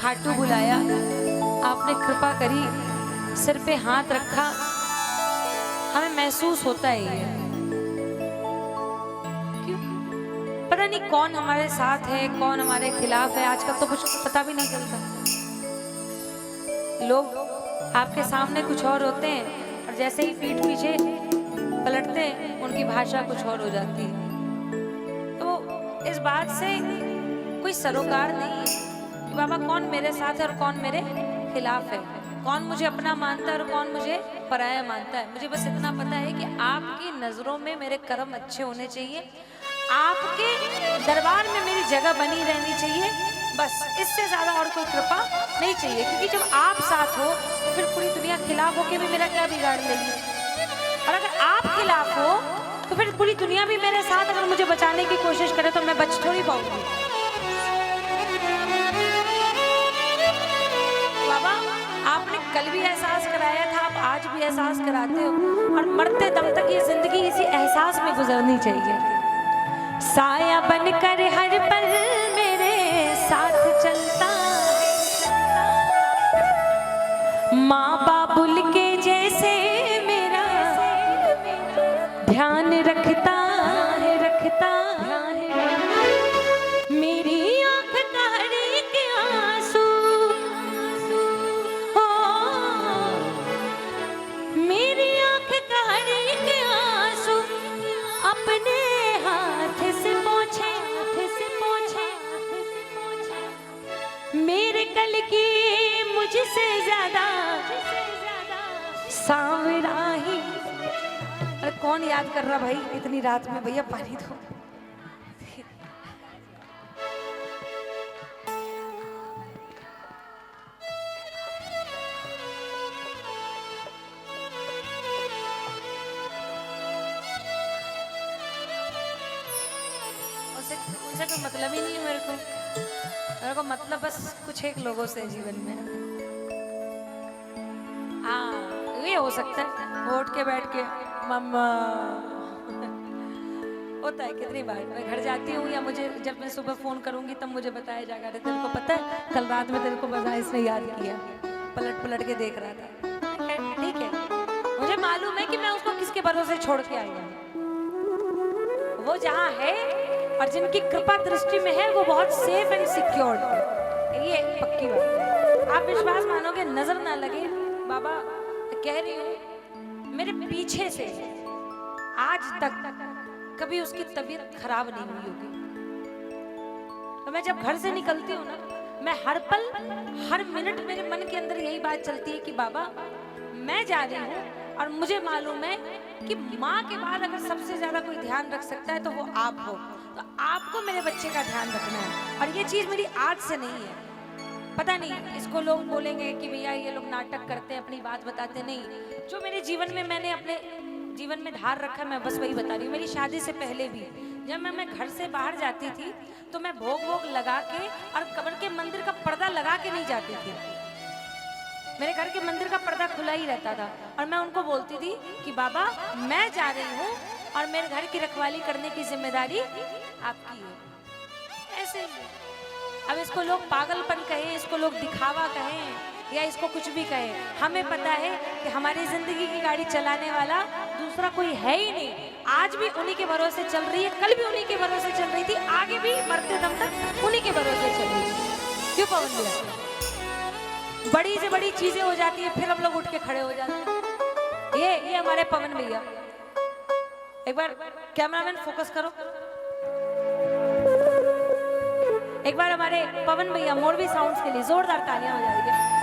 खाटू बुलाया, आपने कृपा करी, सिर पे हाथ रखा, हमें महसूस होता है ये। क्यों? पता नहीं कौन हमारे साथ है, कौन हमारे खिलाफ है, आजकल तो कुछ पता भी नहीं चलता। लोग आपके सामने कुछ और होते हैं और जैसे ही पीठ पीछे पलटते हैं उनकी भाषा कुछ और हो जाती है। तो इस बात से कोई सरोकार नहीं है कि बाबा कौन मेरे साथ है और कौन मेरे खिलाफ है, कौन मुझे अपना मानता है और कौन मुझे पराया मानता है। मुझे बस इतना पता है कि आपकी नजरों में मेरे कर्म अच्छे होने चाहिए, आपके दरबार में मेरी जगह बनी रहनी चाहिए, बस इससे ज्यादा और कोई कृपा नहीं चाहिए। क्योंकि जब आप साथ हो तो फिर पूरी दुनिया खिलाफ होके भी मेरा क्या बिगाड़ लेगी, और अगर आप खिलाफ हो तो फिर पूरी दुनिया भी मेरे साथ अगर मुझे बचाने की कोशिश करे तो मैं बच थोड़ी पाऊंगी। बाबा आपने कल भी एहसास कराया था, आप आज भी एहसास कराते हो, और मरते दम तक ये जिंदगी इसी एहसास में गुजरनी चाहिए। साया बनकर हर पल मेरे साथ चलता है, माँ बाबुल के जैसे मेरा ध्यान रखता है, मेरी आँख का हर एक आंसू, हो मेरी आँख का हर एक आंसू अपने हाथ से पोंछे, मेरे कल की मुझसे ज्यादा सांवरा ही। अरे कौन याद कर रहा भाई इतनी रात में, भैया पानी दो। उनसे कोई मतलब ही नहीं है मेरे को मतलब बस कुछ एक लोगों से जीवन में। हाँ ये हो सकता है, उठ के बैठ के मम्मा होता है कितनी बार मैं घर जाती हूँ, या मुझे जब मैं सुबह फोन करूंगी तब मुझे बताया जाएगा, अरे तेरे को पता है कल रात में तेरे को बजा इसने याद किया, पलट पलट के देख रहा था। ठीक है, मुझे मालूम है कि मैं उसको किसके भरोसे छोड़ के आई हूँ। वो जहाँ है और जिनकी कृपा दृष्टि में है वो बहुत सेफ एंड सिक्योर्ड है, ये पक्की बात है। आप विश्वास मानोगे, नजर ना लगे, बाबा कह रही हूँ मेरे पीछे से आज तक कभी उसकी तबीयत खराब नहीं हुई होगी। तो मैं जब घर से निकलती हूँ ना, मैं हर पल हर मिनट मेरे मन के अंदर यही बात चलती है कि बाबा मैं जा रही हूँ, और मुझे मालूम है कि माँ के बाद अगर सबसे ज्यादा कोई ध्यान रख सकता है तो वो आप हो, तो आपको मेरे बच्चे का ध्यान रखना है। और ये चीज मेरी आज से नहीं है, पता नहीं इसको लोग बोलेंगे कि भैया ये लोग नाटक करते हैं, अपनी बात बताते नहीं। जो मेरे जीवन में मैंने अपने जीवन में धार रखा मैं बस वही बता रही हूँ। मेरी शादी से पहले भी जब मैं घर से बाहर जाती थी तो मैं भोग वोग लगा के और कब्र के मंदिर का पर्दा लगा के नहीं जाती थी। मेरे घर के मंदिर का पर्दा खुला ही रहता था, और मैं उनको बोलती थी कि बाबा मैं जा रही हूँ और मेरे घर की रखवाली करने की जिम्मेदारी आपकी है। ऐसे ही अब इसको लोग पागलपन कहें, इसको लोग दिखावा कहें, या इसको कुछ भी कहें, हमें पता है कि हमारी जिंदगी की गाड़ी चलाने वाला दूसरा कोई है ही नहीं। आज भी उन्हीं के भरोसे चल रही है, कल भी उन्हीं के भरोसे चल रही थी, आगे भी मरते दम तक उन्हीं के भरोसे चल रही है। क्यों पवन भैया? बड़ी से बड़ी चीजें हो जाती है फिर हम लोग उठ के खड़े हो जाते हैं। ये हमारे पवन भैया, एक बार कैमरामैन फोकस करो, एक बार हमारे पवन भैया मोरबी साउंड्स के लिए जोरदार तालियां हो जाएगी।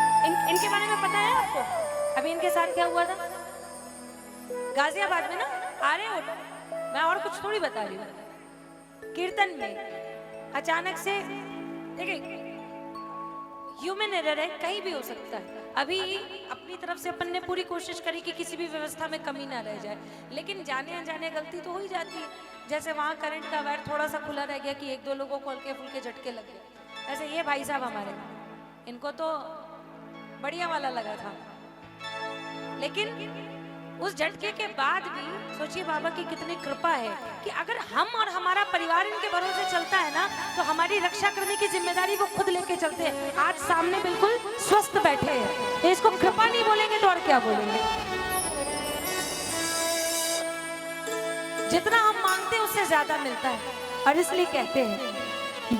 इनके बारे में पता है आपको अभी इनके साथ क्या हुआ था गाजियाबाद में ना? आ रहे हो, मैं और कुछ थोड़ी बता रही हूँ। कीर्तन में अचानक से, देखिए ह्यूमन एरर है, कहीं भी हो सकता है। अभी अपनी तरफ से अपन ने पूरी कोशिश करी कि किसी भी व्यवस्था में कमी ना रह जाए, लेकिन जाने अनजाने गलती तो हो ही जाती है। जैसे वहाँ करंट का वायर थोड़ा सा खुला रह गया कि एक दो लोगों को हल्के फुल्के झटके लग गए। ऐसे ये भाई साहब हमारे, इनको तो बढ़िया वाला लगा था, लेकिन उस झटके के बाद भी सोचिए बाबा की कितनी कृपा है कि अगर हम और हमारा परिवार इनके भरोसे चलता है ना, तो हमारी रक्षा करने की जिम्मेदारी वो खुद लेके चलते हैं। आज सामने बिल्कुल स्वस्थ बैठे हैं, इसको कृपा नहीं बोलेंगे तो और क्या बोलेंगे। जितना हम मांगते हैं उससे ज्यादा मिलता है, और इसलिए कहते हैं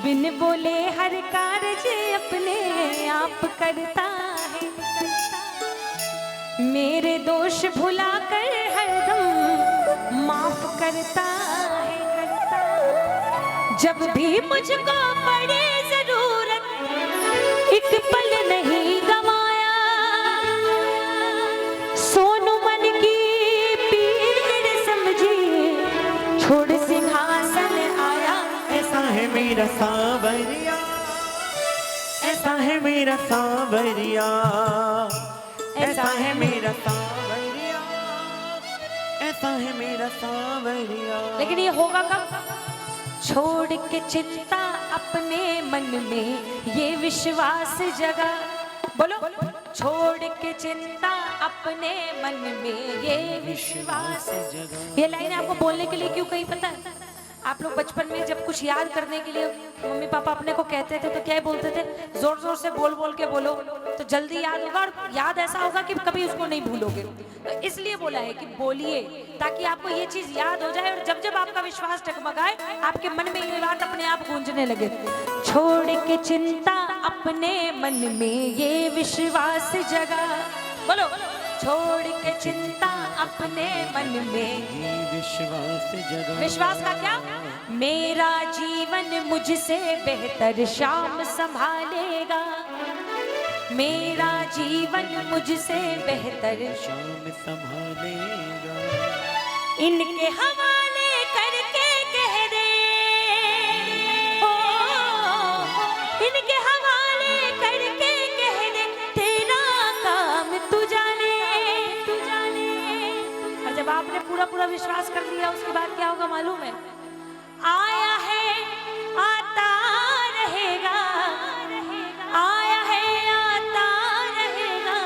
बिन बोले हर कार्य अपने आप करता है, मेरे दोष भुला कर हरदम माफ करता है, जब भी मुझको पड़े जरूरत एक पल नहीं गवाया, सोनू मन की पीड़ समझी छोड़ सिंहासन आया। ऐसा है मेरा सांवरिया, ऐसा है मेरा सांवरिया, ऐसा है मेरा सांवरिया, ऐसा है मेरा सांवरिया। लेकिन ये होगा कब? छोड़ के चिंता अपने मन में ये विश्वास जगा, बोलो छोड़ के चिंता अपने मन में ये विश्वास जगा। ये लाइन आपको बोलने के लिए क्यों कही पता है? आप लोग बचपन में जब कुछ याद करने के लिए मम्मी पापा अपने को कहते थे तो क्या बोलते थे? जोर जोर से बोल बोल के बोलो तो जल्दी याद होगा, और याद ऐसा होगा कि कभी उसको नहीं भूलोगे। तो इसलिए बोला है कि बोलिए ताकि आपको ये चीज याद हो जाए, और जब जब आपका विश्वास टगमगाए आपके मन में ये बात अपने आप गूंजने लगे। छोड़ के चिंता अपने मन में ये विश्वास जगा, बोलो छोड़ के चिंता अपने मन में ये विश्वास जगा। विश्वास का क्या? मेरा जीवन मुझसे बेहतर शाम संभालेगा, मेरा जीवन मुझसे बेहतर शाम संभालेगा। इनके हवाले करके कह दे, ओ इनके हवाले करके कह दे तेरा काम तू जाने, तू जाने। और जब आपने पूरा पूरा विश्वास कर लिया उसके बाद क्या होगा मालूम है? आया है आता रहेगा, आया है आता रहेगा,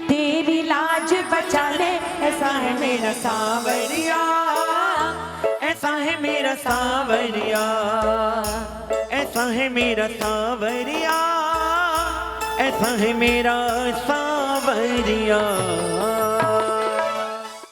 तेरी लाज बचा ले। ऐसा है मेरा सांवरिया, ऐसा है मेरा सांवरिया, ऐसा है मेरा सांवरिया, ऐसा है मेरा सांवरिया।